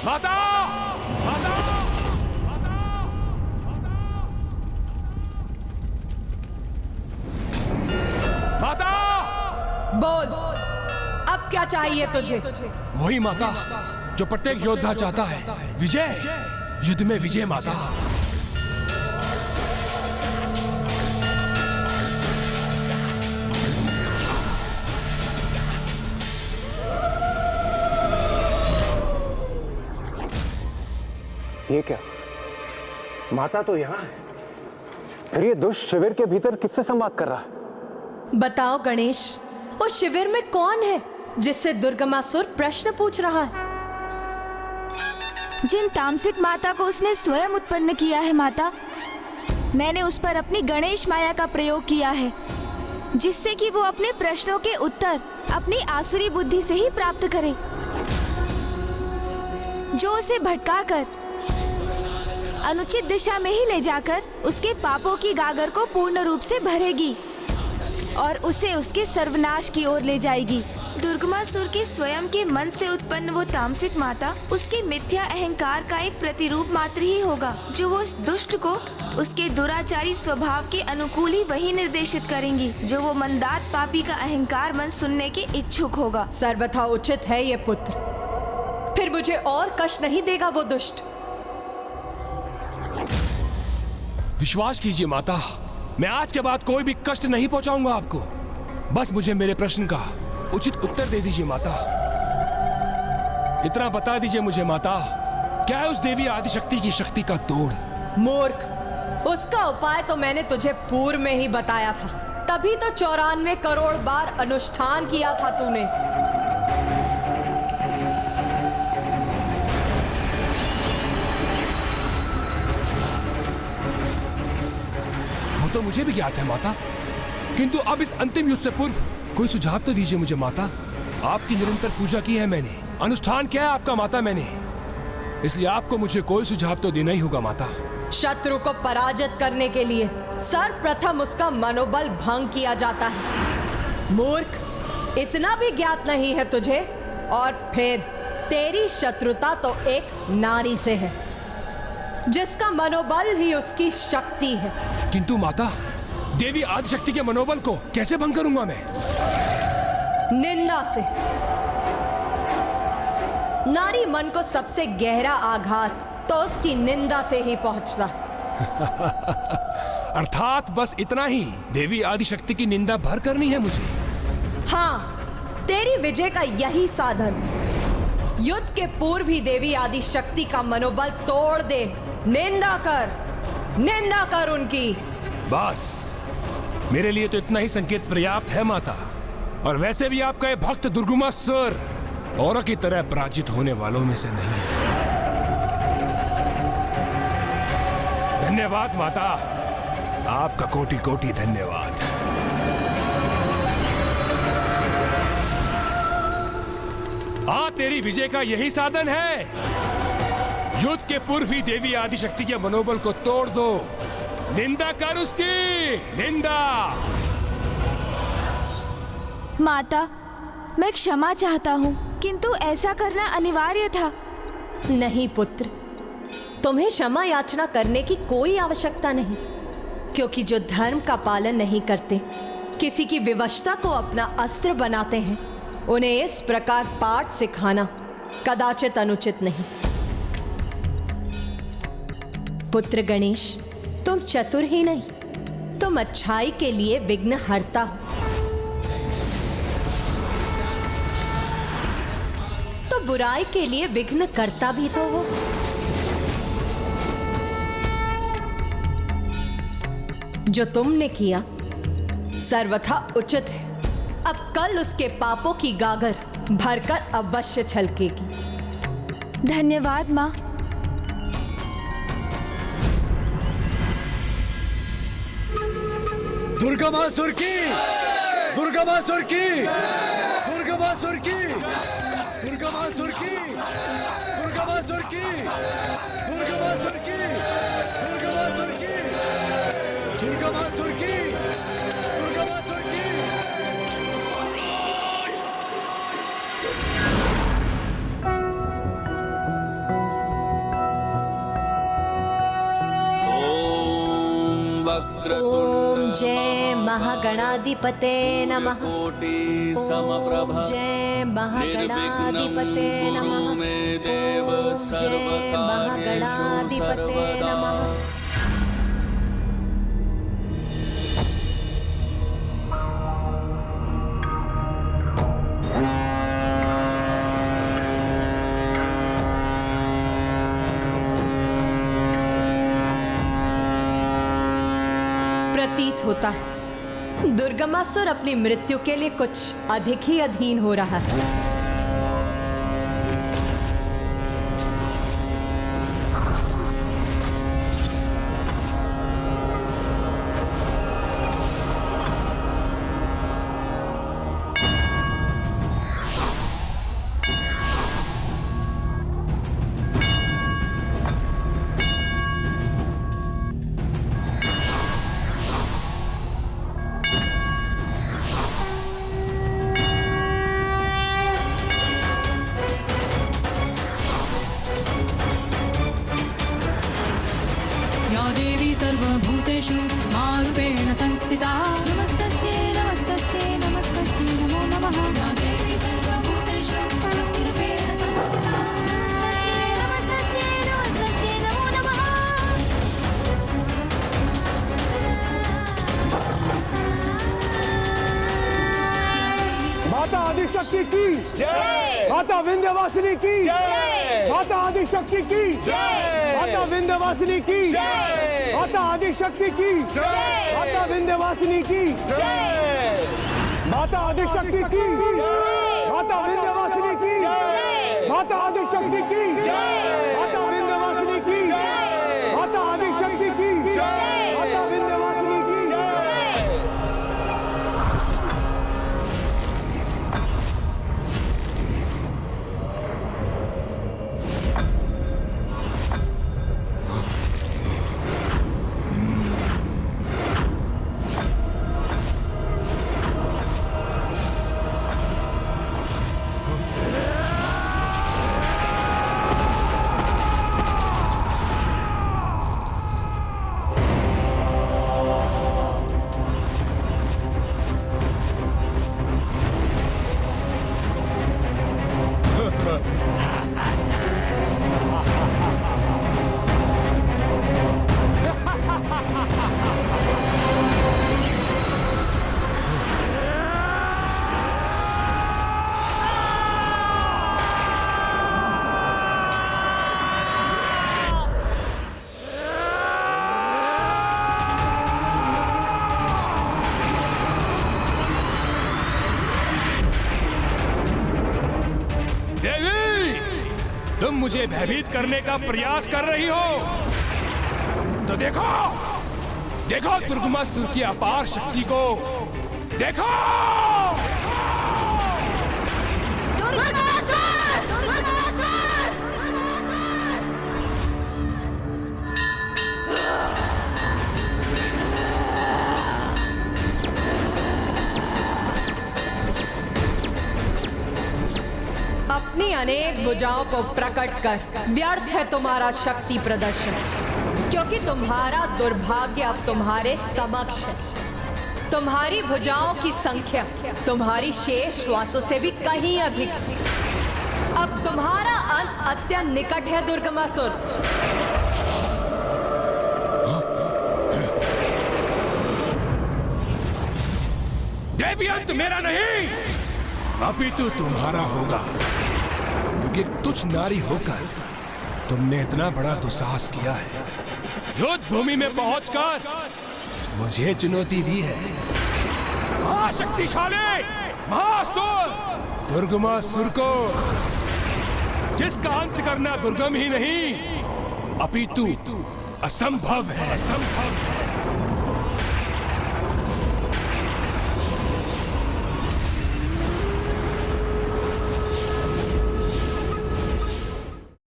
माता! माता! माता! बोल, अब क्या चाहिए तुझे? वही माता जो प्रत्येक योद्धा चाहता है, विजय, युद्ध में विजय माता। ये क्या? माता तो यहाँ है, फिर ये दुष्ट शिविर के भीतर किससे संवाद कर रहा है? बताओ गणेश, उस शिविर में कौन है जिससे दुर्गमासुर प्रश्न पूछ रहा है? जिन तामसिक माता को उसने स्वयं उत्पन्न किया है माता, मैंने उस पर अपनी गणेश माया का प्रयोग किया है, जिससे कि वो अपने प्रश्नों के उत्तर अपनी आसुरी बुद्धि से ही प्राप्त करे, जो उसे भटकाकर अनुचित दिशा में ही ले जाकर उसके पापों की गागर को पूर्ण रूप से भरेगी और उसे उसके सर्वनाश की ओर ले जाएगी। दुर्गमासुर के स्वयं के मन से उत्पन्न वो तामसिक माता उसके मिथ्या अहंकार का एक प्रतिरूप मात्र ही होगा, जो वो उस दुष्ट को उसके दुराचारी स्वभाव के अनुकूल ही वही निर्देशित करेंगी, जो वो मंदात पापी का अहंकार मन सुनने के इच्छुक होगा। सर्वथा उचित है ये पुत्र, फिर मुझे और कष्ट नहीं देगा वो दुष्ट। विश्वास कीजिए माता, मैं आज के बाद कोई भी कष्ट नहीं पहुंचाऊंगा आपको। बस मुझे मेरे प्रश्न का उचित उत्तर दे दीजिए माता। इतना बता दीजिए मुझे माता, क्या है उस देवी आदिशक्ति की शक्ति का तोड़? मूर्ख, उसका उपाय तो मैंने तुझे पूर्व में ही बताया था, तभी तो 94 करोड़ बार अनुष्ठान किया था तूने। तो मुझे भी ज्ञात है माता, किंतु अब इस अंतिम युद्ध से पूर्व कोई सुझाव तो दीजिए मुझे माता। आपकी निरंतर पूजा की है मैंने, अनुष्ठान किया है आपका माता मैंने, इसलिए आपको मुझे कोई सुझाव तो देना ही होगा माता। शत्रु को पराजित करने के लिए सर्वप्रथम उसका मनोबल भंग किया जाता है। मूर्ख, इतना भी ज्ञात नहीं है तुझे? और फिर तेरी शत्रुता तो एक नारी से है, जिसका मनोबल ही उसकी शक्ति है। किंतु माता, देवी आदिशक्ति के मनोबल को कैसे भंग करूंगा मैं? निंदा से। नारी मन को सबसे गहरा आघात तो उसकी निंदा से ही पहुंचता। अर्थात बस इतना ही, देवी आदिशक्ति की निंदा भर करनी है मुझे। हाँ, तेरी विजय का यही साधन। युद्ध के पूर्व ही देवी आदिशक्ति का मनोबल तोड़ दे। निंदा कर उनकी। बस मेरे लिए तो इतना ही संकेत पर्याप्त है माता। और वैसे भी आपका ये भक्त दुर्गमासुर औरों की तरह पराजित होने वालों में से नहीं है। धन्यवाद माता, आपका कोटि कोटि धन्यवाद। हाँ, तेरी विजय का यही साधन है। युद्ध के पूर्व ही देवी आदिशक्ति के मनोबल को तोड़ दो। निंदा कर उसकी, निंदा। माता, मैं क्षमा चाहता हूँ, किंतु ऐसा करना अनिवार्य था। नहीं पुत्र, तुम्हें क्षमा याचना करने की कोई आवश्यकता नहीं, क्योंकि जो धर्म का पालन नहीं करते, किसी की विवशता को अपना अस्त्र बनाते हैं, उन्हें इस प्रकार पाठ सिखाना कदाचित अनुचित नहीं। पुत्र गणेश, तुम चतुर ही नहीं, तुम अच्छाई के लिए विघ्न हरता हो। तो बुराई के लिए विघ्न करता भी तो हो। जो तुमने किया सर्वथा उचित है। अब कल उसके पापों की गागर भरकर अवश्य छलकेगी। धन्यवाद माँ। दुर्गमासुर की, दुर्गमासुर की, दुर्गमासुर की, दुर्गमासुर की, दुर्गमासुर की, दुर्गमासुर की, दुर्गमासुर की, दुर्गमासुर की, दुर्गमासुर की। ओम जय महागणाधिपते नमः। कोटि ओम समप्रभ जय महागणाधिपते नमः। गुरु मे देव ओम जय सर्वकार्येषु महागणाधिपते सर्वदा। नमः। प्रतीत होता है दुर्गमासुर अपनी मृत्यु के लिए कुछ अधिक ही अधीन हो रहा है। या देवी सर्वभूतेषु मारूपेण संस्थिता नमस्तस्यै नमस्तस्यै नमस्तस्यै नमो नमः। या देवी सर्वभूतेषु शक्तिरूपेण संस्थिता नमस्तस्यै नमस्तस्यै नमस्तस्यै नमो नमः। माता आदिशक्ति की जय। माता विंध्यवासिनी की जय। माता आदिशक्ति की जय। माता विंध्यवासिनी की जय। माता आदिशक्ति की जय। माता विंध्यवासिनी की जय। माता आदिशक्ति की जय। माता विंध्यवासिनी की जय। माता आदिशक्ति की जय। माता विंध्यवासिनी की जय। माता आदिशक्ति की जय। माता विंध्यवासिनी की जय। तुम मुझे भयभीत करने का प्रयास कर रही हो तो देखो देखो दुर्गमासुर की अपार शक्ति को देखो। अपनी अनेक भुजाओं को प्रकट कर व्यर्थ है तुम्हारा शक्ति प्रदर्शन, क्योंकि तुम्हारा दुर्भाग्य अब तुम्हारे समक्ष है। तुम्हारी भुजाओं की संख्या तुम्हारी शेष श्वासों से भी कहीं अधिक। अब तुम्हारा अंत अत्यंत निकट है दुर्गमासुर। देवी अंत मेरा नहीं अपितु तुम्हारा होगा, क्योंकि तुच्छ नारी होकर तुमने इतना बड़ा दुस्साहस किया है। युद्ध भूमि में पहुंचकर मुझे चुनौती दी है। महाशक्तिशाली महासुर दुर्गमासुर को, जिसका अंत करना दुर्गम ही नहीं अपितु असंभव है। असंभव है।